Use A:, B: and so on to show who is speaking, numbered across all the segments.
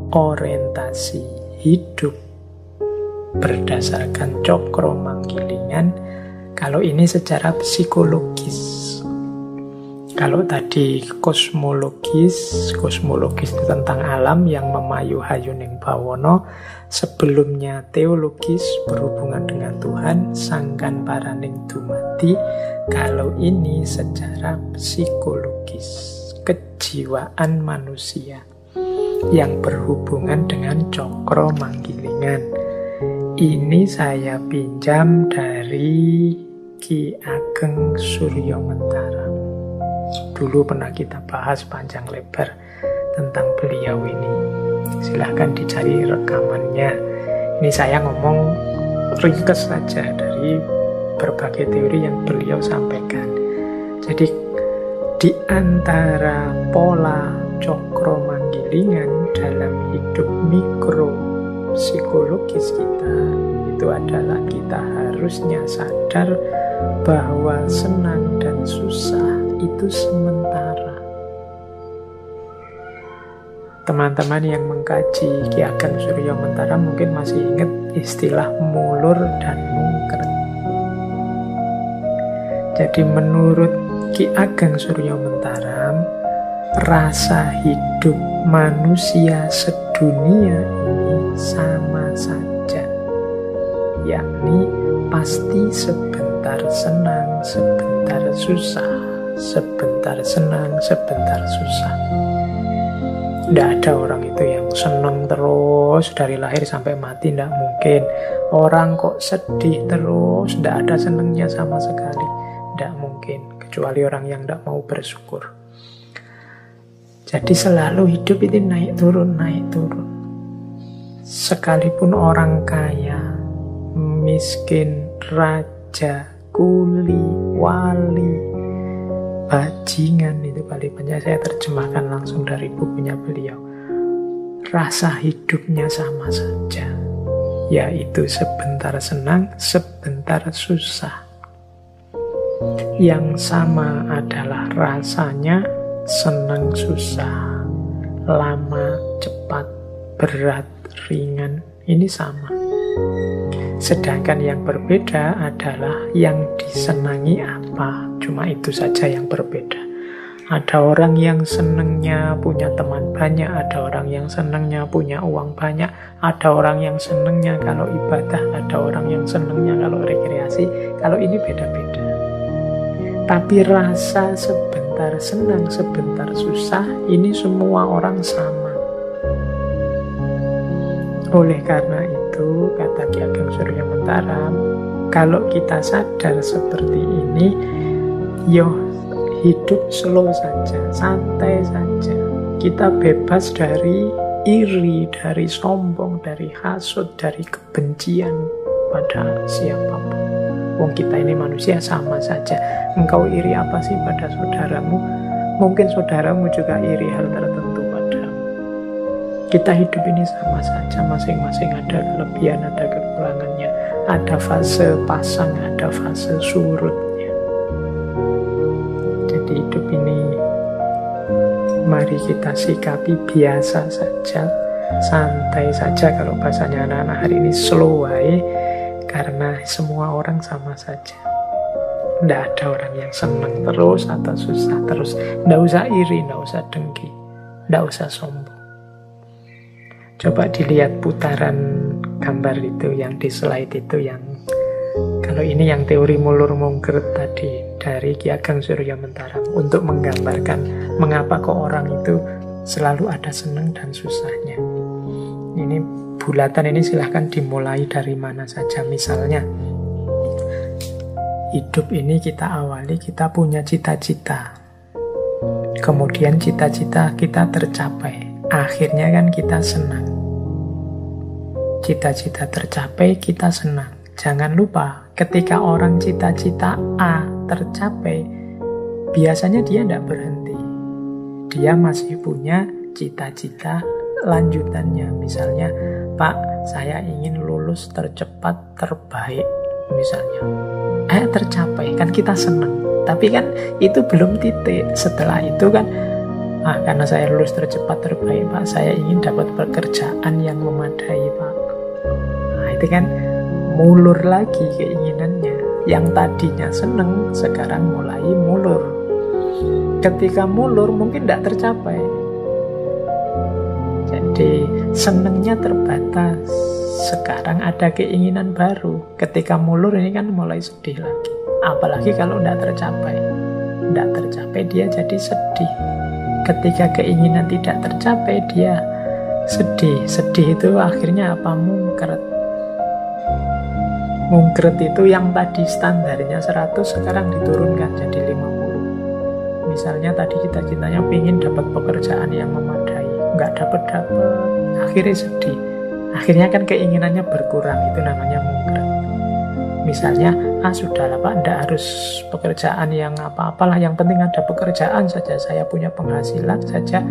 A: orientasi hidup berdasarkan cokro manggilingan, kalau ini secara psikologis. Kalau tadi kosmologis itu tentang alam yang memayu hayuning bawono, sebelumnya teologis berhubungan dengan Tuhan, sangkan paraning dumati. Kalau ini secara psikologis, kejiwaan manusia yang berhubungan dengan cokro manggilingan. Ini saya pinjam dari Ki Ageng Suryo Mentara. Dulu pernah kita bahas panjang lebar tentang beliau ini. Silahkan dicari rekamannya. Ini saya ngomong ringkas saja dari berbagai teori yang beliau sampaikan. Jadi di antara pola cokro manggilingan dalam hidup mikro psikologis kita, itu adalah kita harusnya sadar bahwa senang dan susah itu sementara. Teman-teman yang mengkaji Ki Ageng Suryo Mentara mungkin masih ingat istilah mulur dan mungker. Jadi menurut Ki Ageng Suryo Mentara, rasa hidup manusia sedunia ini sama saja, yakni pasti sebentar senang, sebentar susah, sebentar senang, sebentar susah. Tidak ada orang itu yang senang terus dari lahir sampai mati, tidak mungkin. Orang kok sedih terus, tidak ada senangnya sama sekali, tidak mungkin. Kecuali orang yang tidak mau bersyukur. Jadi selalu hidup itu naik turun, naik turun. Sekalipun orang kaya, miskin, raja, kuli, wali, bajingan, itu kali banyak saya terjemahkan langsung dari bukunya beliau. Rasa hidupnya sama saja, yaitu sebentar senang, sebentar susah. Yang sama adalah rasanya senang susah, lama, cepat, berat, ringan, ini sama. Sedangkan yang berbeda adalah yang disenangi apa, cuma itu saja yang berbeda. Ada orang yang senangnya punya teman banyak, ada orang yang senangnya punya uang banyak, ada orang yang senangnya kalau ibadah, ada orang yang senangnya kalau rekreasi. Kalau ini beda-beda. Tapi rasa sebentar senang, sebentar susah, ini semua orang sama. Oleh karena itu, kata Ki Ageng Suryo Mentara, kalau kita sadar seperti ini, hidup slow saja, santai saja. Kita bebas dari iri, dari sombong, dari hasud, dari kebencian pada siapapun. Wong kita ini manusia sama saja. Engkau iri apa sih pada saudaramu? Mungkin saudaramu juga iri hal tertentu padamu. Kita hidup ini sama saja, masing-masing ada kelebihan, ada kekurangannya. Ada fase pasang, ada fase surutnya. Jadi hidup ini mari kita sikapi biasa saja, santai saja. Kalau bahasanya anak-anak hari ini slow way, karena semua orang sama saja. Tidak ada orang yang senang terus atau susah terus. Tidak usah iri, tidak usah dengki, tidak usah sombong. Coba dilihat putaran gambar itu yang di slide itu, yang kalau ini yang teori mulur mungker tadi dari Ki Ageng Suryo Mentara, untuk menggambarkan mengapa kok orang itu selalu ada senang dan susahnya. Ini bulatan ini silahkan dimulai dari mana saja. Misalnya hidup ini kita awali, kita punya cita-cita, kemudian cita-cita kita tercapai, akhirnya kan kita senang. Cita-cita tercapai, kita senang. Jangan lupa, ketika orang cita-cita A tercapai, biasanya dia tidak berhenti. Dia masih punya cita-cita lanjutannya. Misalnya, Pak, saya ingin lulus tercepat, terbaik, misalnya. Tercapai, kan kita senang. Tapi kan itu belum titik. Setelah itu kan Karena saya lulus tercepat terbaik Pak, saya ingin dapat pekerjaan yang memadai Pak. Nah itu kan mulur lagi keinginannya. Yang tadinya seneng sekarang mulai mulur. Ketika mulur mungkin tidak tercapai. Jadi senengnya terbatas. Sekarang ada keinginan baru. Ketika mulur ini kan mulai sedih lagi. Apalagi kalau tidak tercapai. Tidak tercapai dia jadi sedih. Ketika keinginan tidak tercapai dia sedih. Sedih itu akhirnya apa? Mungkret. Mungkret itu yang tadi standarnya 100 sekarang diturunkan jadi 50. Misalnya tadi cita-citanya ingin dapat pekerjaan yang memadai, nggak dapat-dapat, akhirnya sedih. Akhirnya kan keinginannya berkurang, itu namanya mungkret. Misalnya, sudahlah Pak, nggak harus pekerjaan yang apa-apalah, yang penting ada pekerjaan saja, saya punya penghasilan saja,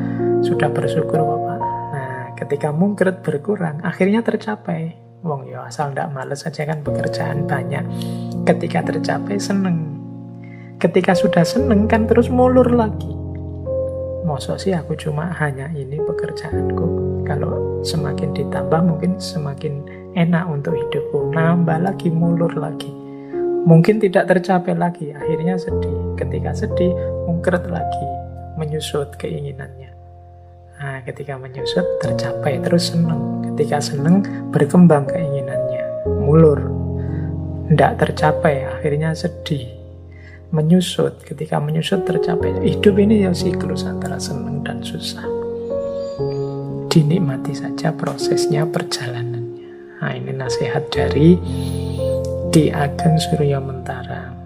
A: sudah bersyukur Bapak. Nah, ketika mungkret berkurang, akhirnya tercapai. Wong ya asal ndak males saja kan pekerjaan banyak. Ketika tercapai seneng. Ketika sudah seneng kan terus mulur lagi. Masa sih aku cuma hanya ini pekerjaanku. Kalau semakin ditambah mungkin semakin enak untuk hidupku. Nambah lagi, mulur lagi. Mungkin tidak tercapai lagi. Akhirnya sedih. Ketika sedih mungkret lagi. Menyusut keinginannya. Nah, ketika menyusut tercapai terus seneng. Ketika seneng berkembang keinginannya, mulur, tidak tercapai, akhirnya sedih, menyusut. Ketika menyusut tercapai. Hidup ini ya siklus antara seneng dan susah. Dinikmati saja prosesnya, perjalanannya. Nah, ini nasihat dari Ki Ageng Surya Mentara.